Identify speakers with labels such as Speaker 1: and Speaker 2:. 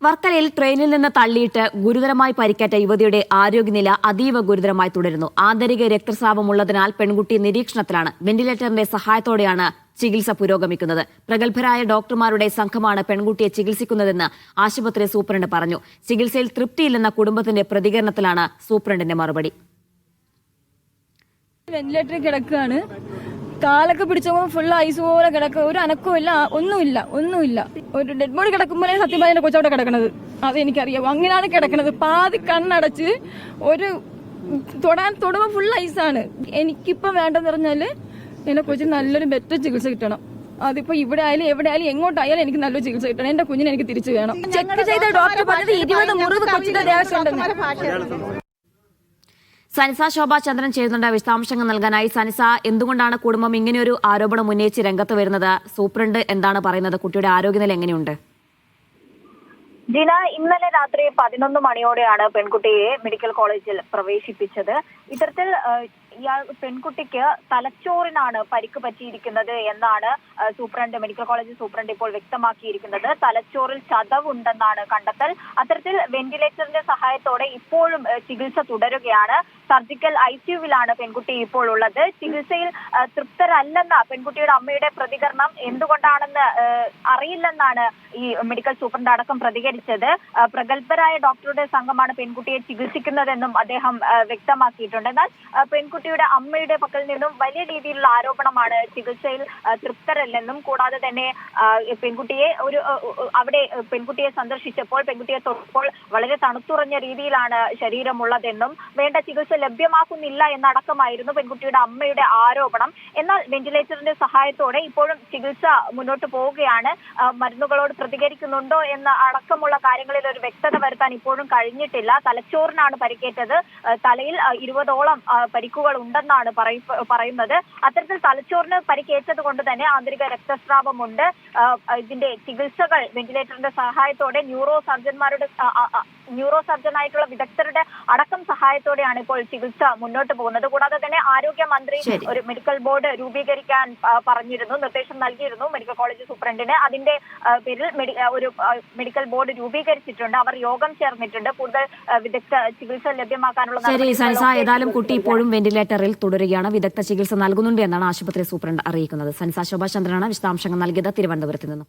Speaker 1: വർക്കലയിൽ ട്രെയിനിൽ നിന്ന് തള്ളിയിട്ട് ഗുരുതരമായി പരിക്കേറ്റ യുവതിയുടെ ആരോഗ്യനില അതീവ ഗുരുതരമായി തുടരുന്നു. ആന്തരിക രക്തസ്രാവമുള്ളതിനാൽ പെൺകുട്ടി നിരീക്ഷണത്തിലാണ്. വെന്റിലേറ്ററിന്റെ സഹായത്തോടെയാണ് ചികിത്സ പുരോഗമിക്കുന്നത്. പ്രഗത്ഭരായ ഡോക്ടർമാരുടെ സംഘമാണ് പെൺകുട്ടിയെ ചികിത്സിക്കുന്നതെന്ന് ആശുപത്രി സൂപ്രണ്ട് പറഞ്ഞു. ചികിത്സയിൽ തൃപ്തിയില്ലെന്ന കുടുംബത്തിന്റെ പ്രതികരണത്തിലാണ് സൂപ്രണ്ടിന്റെ മറുപടി.
Speaker 2: വെന്റിലേറ്ററിൽ കിടക്കുകയാണ്. കാലൊക്കെ പിടിച്ചപ്പോൾ ഫുൾ ഐസ് പോലെ കിടക്കുക. ഒരു അനക്കവും ഇല്ല, ഒന്നുമില്ല. ഒരു ഡെഡ് ബോഡി കിടക്കുമ്പോഴേ സത്യം പറഞ്ഞ കൊച്ചവിടെ കിടക്കണത്. അതെനിക്കറിയാം. അങ്ങനെയാണ് കിടക്കണത്. പാതി കണ്ണടച്ച് ഒരു തൊടുമ്പോൾ ഫുൾ ഐസാണ്. എനിക്കിപ്പോ വേണ്ടെന്ന് പറഞ്ഞാല് എന്റെ കൊച്ചിന് നല്ലൊരു ബെറ്റർ ചികിത്സ കിട്ടണം. അതിപ്പോ ഇവിടെ ആയാലും എവിടെ ആയാലും എങ്ങോട്ടായാലും എനിക്ക് നല്ലൊരു ചികിത്സ കിട്ടണം. എന്റെ കുഞ്ഞിനെ എനിക്ക് തിരിച്ചു വേണം. ചെക്ക് ചെയ്ത ഡോക്ടർ പറഞ്ഞത് 20 മുറിവ് കൊച്ചിന്റെ ദേഹത്തുണ്ടെന്ന്.
Speaker 1: സനിസ ശോഭാ ചന്ദ്രൻ ചെയ്യുന്നുണ്ട് വിശദാംശങ്ങൾ നൽകാനായി. സനിസ, എന്തുകൊണ്ടാണ് കുടുംബം ഇങ്ങനെയൊരു ആരോപണം ഉന്നയിച്ച് രംഗത്ത് വരുന്നത്? സൂപ്രണ്ട് എന്താണ് പറയുന്നത്? കുട്ടിയുടെ ആരോഗ്യനില എങ്ങനെയുണ്ട്?
Speaker 3: ജിന, ഇന്നലെ രാത്രി 11 മണിയോടെയാണ് പെൺകുട്ടിയെ മെഡിക്കൽ കോളേജിൽ പ്രവേശിപ്പിച്ചത്. ഇത്തരത്തിൽ പെൺകുട്ടിക്ക് തലച്ചോറിനാണ് പരിക്ക് പറ്റിയിരിക്കുന്നത് എന്നാണ് മെഡിക്കൽ കോളേജ് സൂപ്രണ്ട് ഇപ്പോൾ വ്യക്തമാക്കിയിരിക്കുന്നത്. തലച്ചോറിൽ ചതവുണ്ടെന്നാണ് കണ്ടെത്തൽ. അത്തരത്തിൽ വെന്റിലേറ്ററിന്റെ സഹായത്തോടെ ഇപ്പോഴും ചികിത്സ തുടരുകയാണ്. സർജിക്കൽ ICUവിലാണ് പെൺകുട്ടി ഇപ്പോൾ ഉള്ളത്. ചികിത്സയിൽ തൃപ്തരല്ലെന്ന പെൺകുട്ടിയുടെ അമ്മയുടെ പ്രതികരണം എന്തുകൊണ്ടാണെന്ന് അറിയില്ലെന്നാണ് ഈ മെഡിക്കൽ സൂപ്രണ്ട് അടക്കം പ്രതികരിച്ചത്. പ്രഗത്ഭരായ ഡോക്ടറുടെ സംഘമാണ് പെൺകുട്ടിയെ ചികിത്സിക്കുന്നതെന്നും അദ്ദേഹം വ്യക്തമാക്കിയിട്ടുണ്ട്. എന്നാൽ പെൺകുട്ടിയുടെ അമ്മയുടെ പക്കൽ നിന്നും വലിയ രീതിയിലുള്ള ആരോപണമാണ് ചികിത്സയിൽ തൃപ്തരല്ലെന്നും, കൂടാതെ തന്നെ പെൺകുട്ടിയെ സന്ദർശിച്ചപ്പോൾ, പെൺകുട്ടിയെ തൊട്ടപ്പോൾ വളരെ തണുത്തുറഞ്ഞ രീതിയിലാണ് ശരീരമുള്ളതെന്നും വേണ്ട ചികിത്സ ലഭ്യമാക്കുന്നില്ല എന്നടക്കമായിരുന്നു പെൺകുട്ടിയുടെ അമ്മയുടെ ആരോപണം. എന്നാൽ വെന്റിലേറ്ററിന്റെ സഹായത്തോടെ ഇപ്പോഴും ചികിത്സ മുന്നോട്ട് പോവുകയാണ്. മരുന്നുകളോട് പ്രതികരിക്കുന്നുണ്ടോ എന്ന അടക്കമുള്ള കാര്യങ്ങളിൽ ഒരു വ്യക്തത വരുത്താൻ ഇപ്പോഴും കഴിഞ്ഞിട്ടില്ല. തലച്ചോറിനാണ് പരിക്കേറ്റത്. തലയിൽ 20ഓളം പരിക്കുകൾ ഉണ്ടെന്നാണ് പറയുന്നത്. അത്തരത്തിൽ തലച്ചോറിന് പരിക്കേറ്റത് കൊണ്ട് തന്നെ ആന്തരിക രക്തസ്രാവമുണ്ട്. ഇതിന്റെ ചികിത്സകൾ വെന്റിലേറ്ററിന്റെ സഹായത്തോടെ ന്യൂറോ സർജനായിട്ടുള്ള വിദഗ്ധരുടെ അടക്കം സഹായത്തോടെയാണ് ഇപ്പോൾ ചികിത്സ മുന്നോട്ട് പോകുന്നത്. കൂടാതെ തന്നെ ആരോഗ്യമന്ത്രി ഒരു മെഡിക്കൽ ബോർഡ് രൂപീകരിക്കാൻ നിർദ്ദേശം നൽകിയിരുന്നു മെഡിക്കൽ കോളേജ് സൂപ്രണ്ടിന്. അതിന്റെ പേരിൽ ഒരു മെഡിക്കൽ ബോർഡ് രൂപീകരിച്ചിട്ടുണ്ട്. അവർ യോഗം ചേർന്നിട്ടുണ്ട്. കൂടുതൽ വിദഗ്ധ ചികിത്സ ലഭ്യമാക്കാനുള്ള
Speaker 1: ഏതായാലും കുട്ടി ഇപ്പോഴും വെന്റിലേറ്ററിൽ തുടരുകയാണ്. വിദഗ്ധ ചികിത്സ നൽകുന്നുണ്ട് എന്നാണ് ആശുപത്രി സൂപ്രണ്ട് അറിയിക്കുന്നത്. സനിസ ശോഭാ ചന്ദ്രനാണ് വിശദാംശങ്ങൾ നൽകിയത് തിരുവനന്തപുരത്ത് നിന്നും.